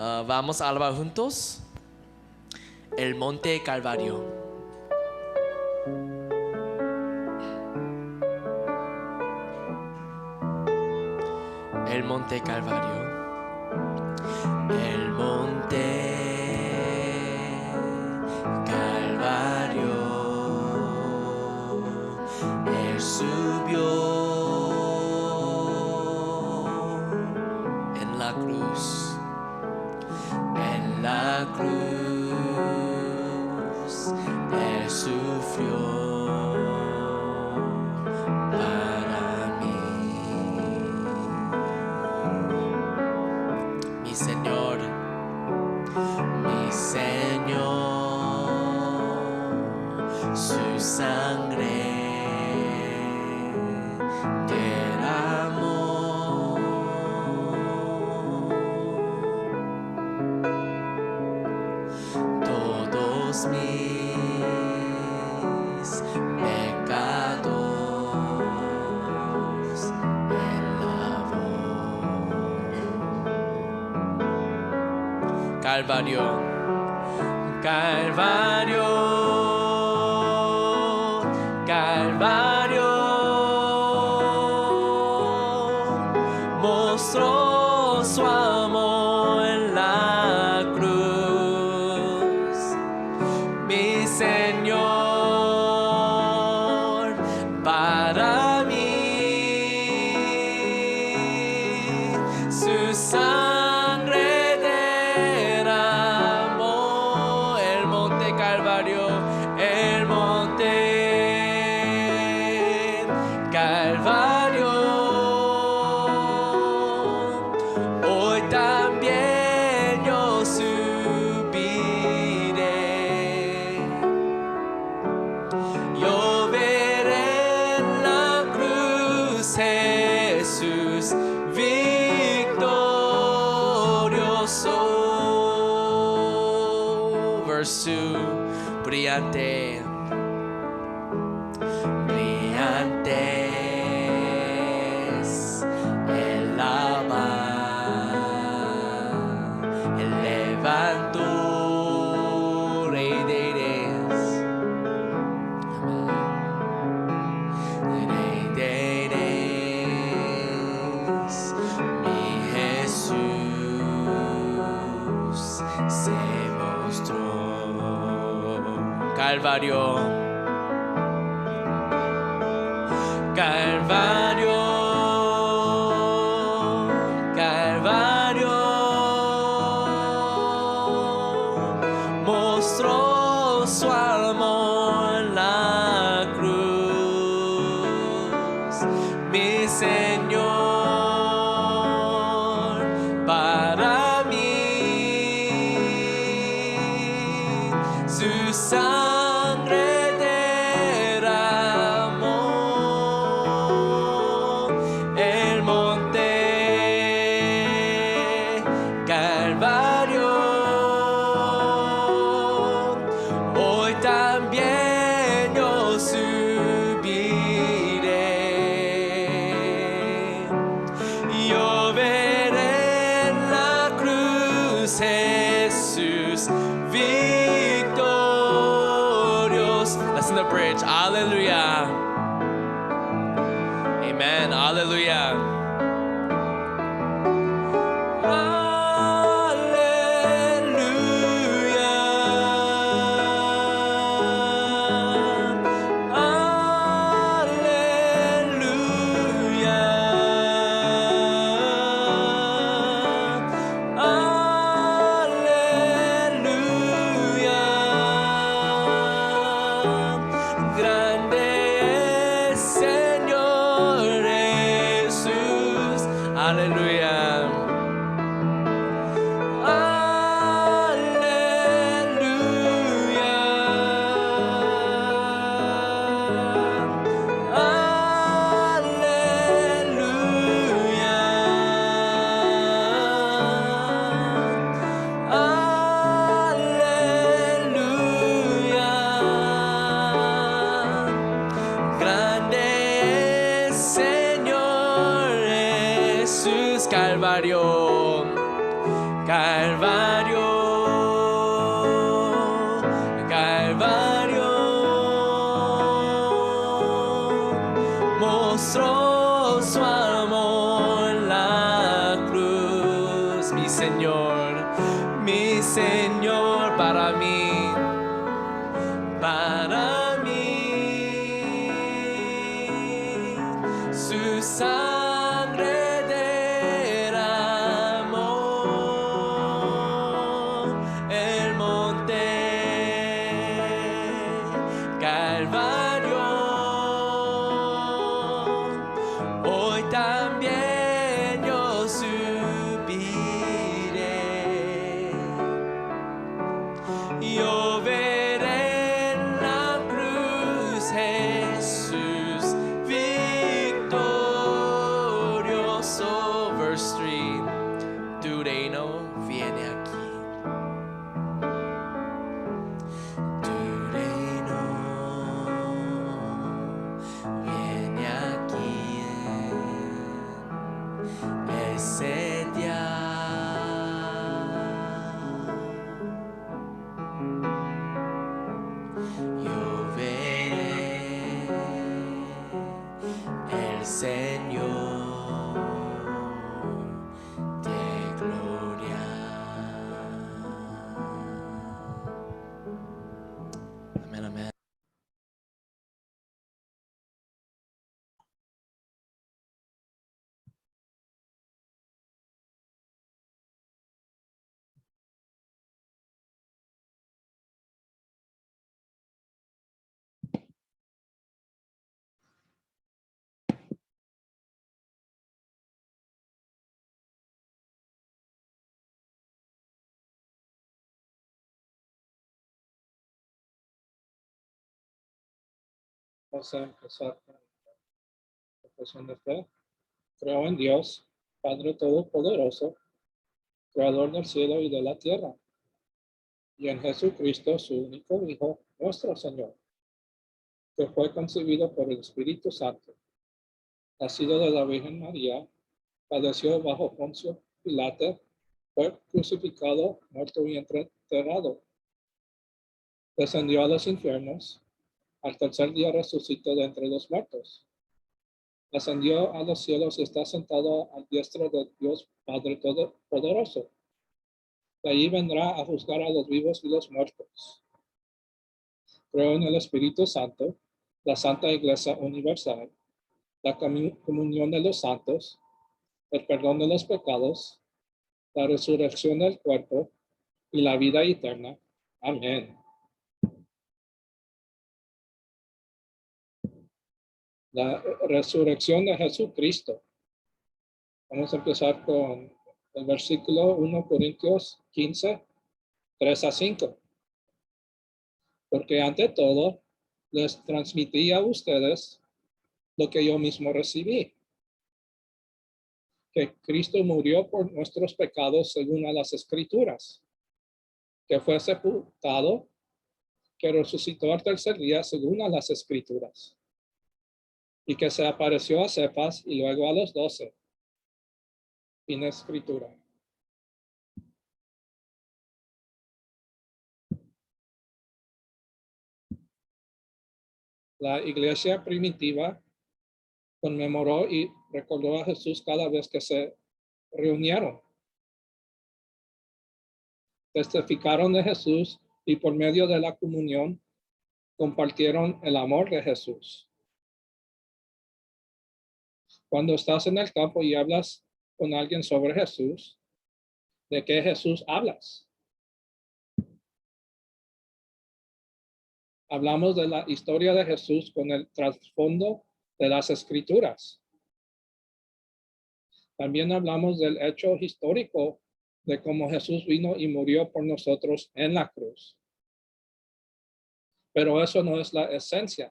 Vamos a alabar juntos el Monte Calvario. El Monte Calvario. El Monte Calvario. Él subió en la cruz. En la cruz Él sufrió para mí. Mi Señor, su sangre derramó. Todos mis pecados Él lavó. Calvario, Calvario, Calvario, mostró su amor en la cruz. Mi Señor, para mí, su sangre derramó. El Monte Calvario, el Monte Calvario. Hoy también yo subiré. Yo veré en la cruz Jesús victorioso. Verso brillante, brillantes, Él lava, Él levantó, Rey de Reyes, Rey de Reyes, mi Jesús se mostró. Calvario, Calvario, Calvario, mostró su amor en la cruz. Mi Señor, para mí, su sangre derramó. El Monte Calvario. Hoy también yo subiré. Yo veré en la cruz Jesús victorious. Let's in the bridge. Hallelujah. Amen. Hallelujah. Grande es Señor Jesús. Aleluya. Aleluya. Aleluya. Aleluya. Grande es Señor Jesús. Calvario, Calvario, Calvario, mostró su amor en la cruz, mi Señor para mí, para mí, su sangre derramó el monte Calvario. Hoy también yo subiré, yo veré en la cruz Jesús victorioso. Verse 3, tu reino viene aquí, tu reino viene aquí en ese día. Yo veré el Señor de gloria. Amén, amén. Vamos a empezar con la profesión de fe. Creo en Dios, Padre Todopoderoso, Creador del cielo y de la tierra, y en Jesucristo, su único Hijo, nuestro Señor, que fue concebido por el Espíritu Santo, nacido de la Virgen María, padeció bajo Poncio Pilato, fue crucificado, muerto y enterrado, descendió a los infiernos, al tercer día resucitó de entre los muertos, ascendió a los cielos y está sentado al diestra de Dios Padre Todopoderoso. De allí vendrá a juzgar a los vivos y los muertos. Creo en el Espíritu Santo, la Santa Iglesia Universal, la comunión de los santos, el perdón de los pecados, la resurrección del cuerpo y la vida eterna. Amén. La resurrección de Jesucristo. Vamos a empezar con el versículo 1 Corintios 15, 3 a 5. Porque ante todo les transmití a ustedes lo que yo mismo recibí, que Cristo murió por nuestros pecados según a las Escrituras, que fue sepultado, que resucitó al tercer día según a las Escrituras, y que se apareció a Cefas y luego a los 12. Fin Escritura. La iglesia primitiva conmemoró y recordó a Jesús cada vez que se reunieron. Testificaron de Jesús y por medio de la comunión compartieron el amor de Jesús. Cuando estás en el campo y hablas con alguien sobre Jesús, ¿de qué Jesús hablas? Hablamos de la historia de Jesús con el trasfondo de las Escrituras. También hablamos del hecho histórico de cómo Jesús vino y murió por nosotros en la cruz. Pero eso no es la esencia.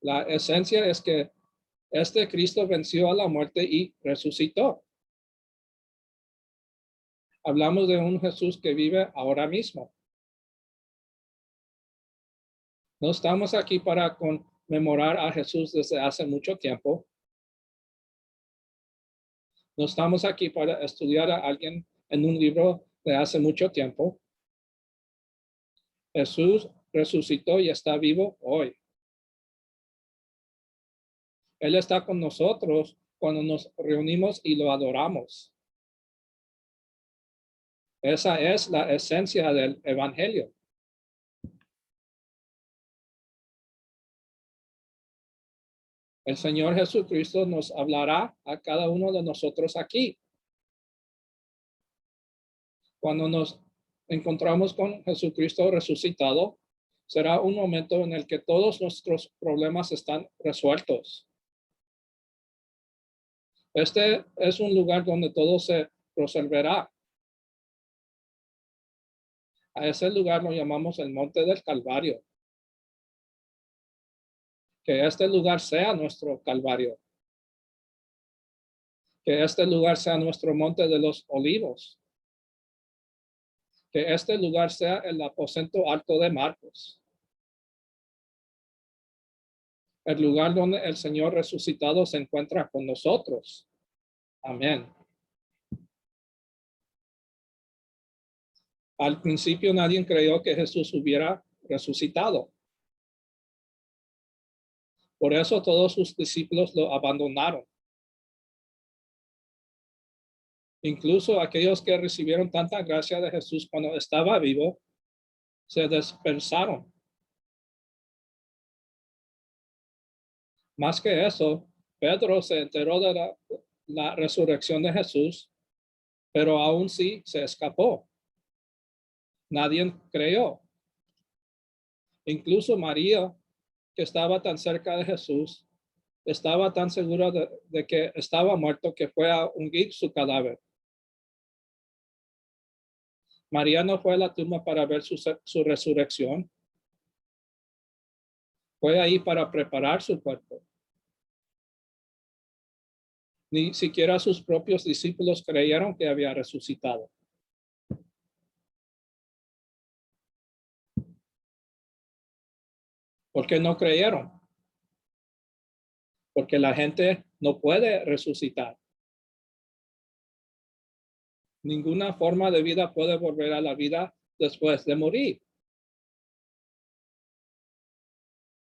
La esencia es que este Cristo venció a la muerte y resucitó. Hablamos de un Jesús que vive ahora mismo. No estamos aquí para conmemorar a Jesús desde hace mucho tiempo. No estamos aquí para estudiar a alguien en un libro de hace mucho tiempo. Jesús resucitó y está vivo hoy. Él está con nosotros cuando nos reunimos y lo adoramos. Esa es la esencia del evangelio. El Señor Jesucristo nos hablará a cada uno de nosotros aquí. Cuando nos encontramos con Jesucristo resucitado, será un momento en el que todos nuestros problemas están resueltos. Este es un lugar donde todo se resolverá. A ese lugar lo llamamos el Monte del Calvario. Que este lugar sea nuestro Calvario. Que este lugar sea nuestro Monte de los Olivos. Que este lugar sea el aposento alto de Marcos. El lugar donde el Señor resucitado se encuentra con nosotros. Amén. Al principio nadie creyó que Jesús hubiera resucitado. Por eso todos sus discípulos lo abandonaron. Incluso aquellos que recibieron tanta gracia de Jesús cuando estaba vivo, se dispersaron. Más que eso, Pedro se enteró de la resurrección de Jesús, pero aún sí se escapó. Nadie creyó. Incluso María, que estaba tan cerca de Jesús, estaba tan segura de que estaba muerto que fue a ungir su cadáver. María no fue a la tumba para ver su resurrección. Fue ahí para preparar su cuerpo. Ni siquiera sus propios discípulos creyeron que había resucitado. ¿Por qué no creyeron? Porque la gente no puede resucitar. Ninguna forma de vida puede volver a la vida después de morir.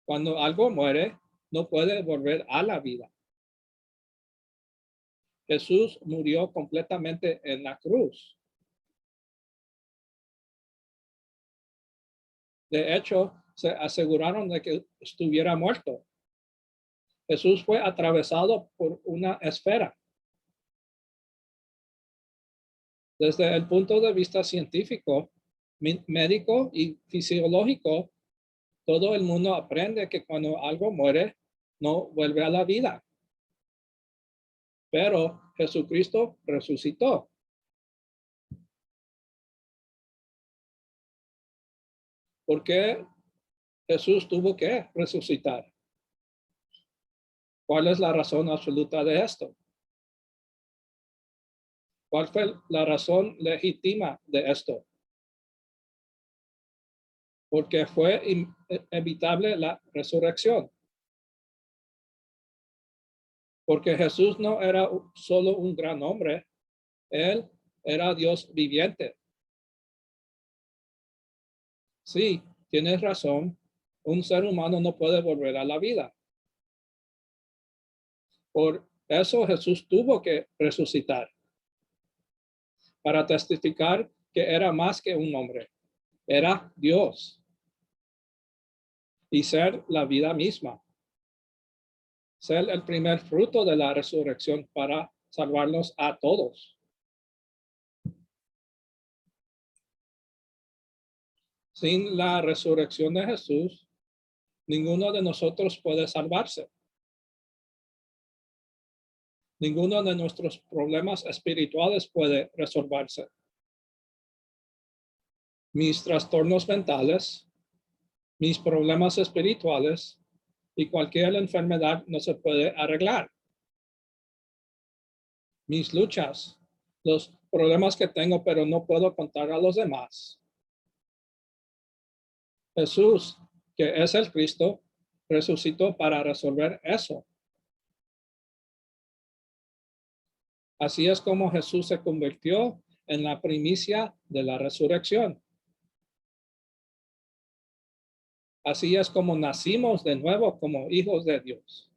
Cuando algo muere, no puede volver a la vida. Jesús murió completamente en la cruz. De hecho, se aseguraron de que estuviera muerto. Jesús fue atravesado por una esfera. Desde el punto de vista científico, médico y fisiológico, todo el mundo aprende que cuando algo muere, no vuelve a la vida. Pero Jesucristo resucitó. ¿Por qué Jesús tuvo que resucitar? ¿Cuál es la razón absoluta de esto? ¿Cuál fue la razón legítima de esto? Porque fue inevitable la resurrección. Porque Jesús no era solo un gran hombre, él era Dios viviente. Sí, tienes razón, un ser humano no puede volver a la vida. Por eso Jesús tuvo que resucitar para testificar que era más que un hombre, era Dios y ser la vida misma, ser el primer fruto de la resurrección para salvarnos a todos. Sin la resurrección de Jesús, ninguno de nosotros puede salvarse. Ninguno de nuestros problemas espirituales puede resolverse. Mis trastornos mentales, mis problemas espirituales y cualquier enfermedad no se puede arreglar. Mis luchas, los problemas que tengo, pero no puedo contar a los demás. Jesús, que es el Cristo, resucitó para resolver eso. Así es como Jesús se convirtió en la primicia de la resurrección. Así es como nacimos de nuevo como hijos de Dios.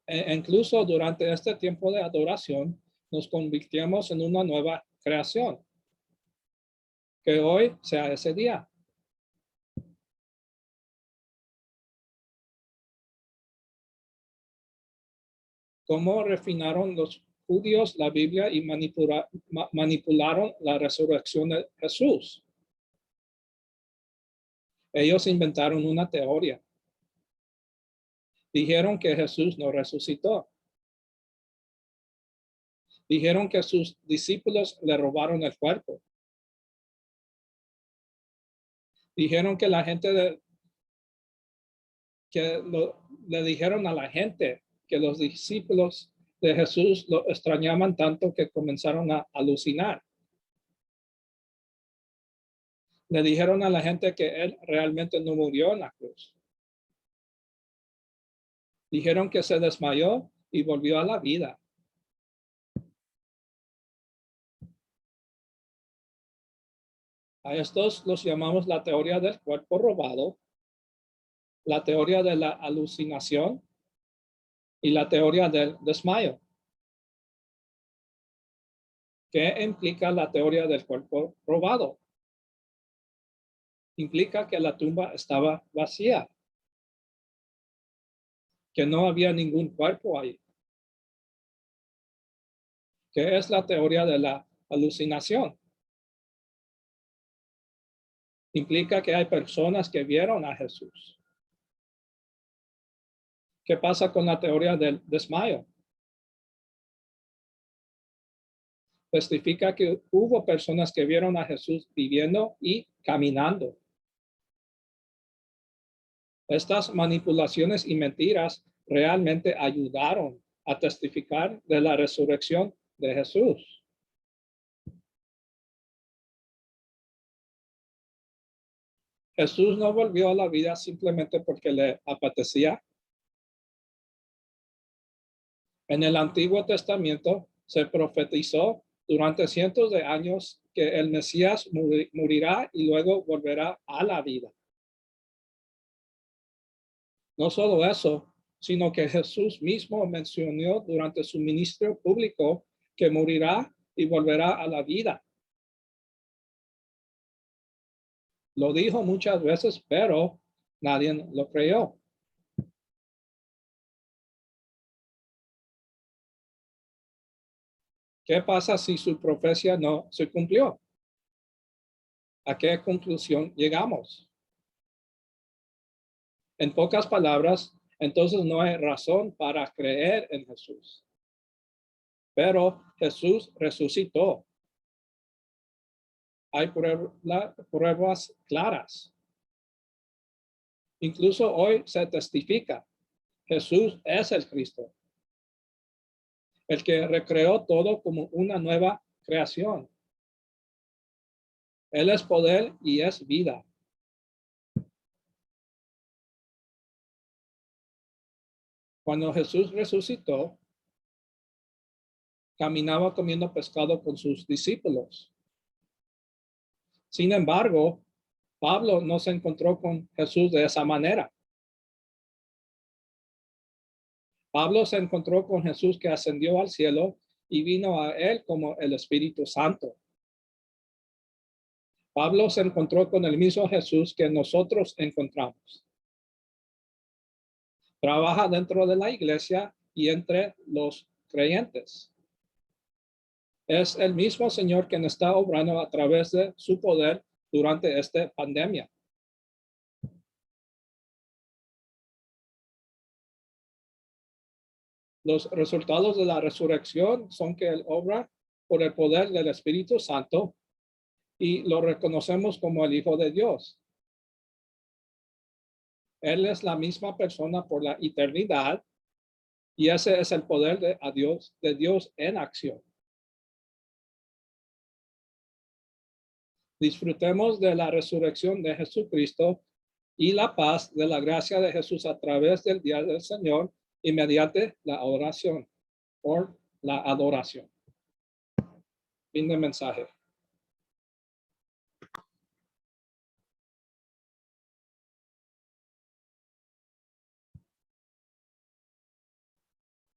Incluso durante este tiempo de adoración, nos convirtiemos en una nueva creación. Que hoy sea ese día. ¿Cómo refinaron los judíos la Biblia y manipularon la resurrección de Jesús? Ellos inventaron una teoría. Dijeron que Jesús no resucitó. Dijeron que sus discípulos le robaron el cuerpo. Dijeron que la gente le dijeron a la gente que los discípulos de Jesús lo extrañaban tanto que comenzaron a alucinar. Le dijeron a la gente que él realmente no murió en la cruz. Dijeron que se desmayó y volvió a la vida. A estos los llamamos la teoría del cuerpo robado, la teoría de la alucinación y la teoría del desmayo. ¿Qué implica la teoría del cuerpo robado? Implica que la tumba estaba vacía, que no había ningún cuerpo ahí. ¿Qué es la teoría de la alucinación? Implica que hay personas que vieron a Jesús. ¿Qué pasa con la teoría del desmayo? Testifica que hubo personas que vieron a Jesús viviendo y caminando. Estas manipulaciones y mentiras realmente ayudaron a testificar de la resurrección de Jesús. Jesús no volvió a la vida simplemente porque le apetecía. En el Antiguo Testamento se profetizó durante cientos de años que el Mesías morirá y luego volverá a la vida. No solo eso, sino que Jesús mismo mencionó durante su ministerio público que morirá y volverá a la vida. Lo dijo muchas veces, pero nadie lo creyó. ¿Qué pasa si su profecía no se cumplió? ¿A qué conclusión llegamos? En pocas palabras, entonces no hay razón para creer en Jesús. Pero Jesús resucitó. Hay pruebas claras. Incluso hoy se testifica, Jesús es el Cristo, el que recreó todo como una nueva creación. Él es poder y es vida. Cuando Jesús resucitó, caminaba comiendo pescado con sus discípulos. Sin embargo, Pablo no se encontró con Jesús de esa manera. Pablo se encontró con Jesús que ascendió al cielo y vino a él como el Espíritu Santo. Pablo se encontró con el mismo Jesús que nosotros encontramos. Trabaja dentro de la iglesia y entre los creyentes. Es el mismo Señor quien está obrando a través de su poder durante esta pandemia. Los resultados de la resurrección son que Él obra por el poder del Espíritu Santo y lo reconocemos como el Hijo de Dios. Él es la misma persona por la eternidad y ese es el poder de Dios en acción. Disfrutemos de la resurrección de Jesucristo y la paz de la gracia de Jesús a través del día del Señor y mediante la oración. por la adoración. Fin de mensaje.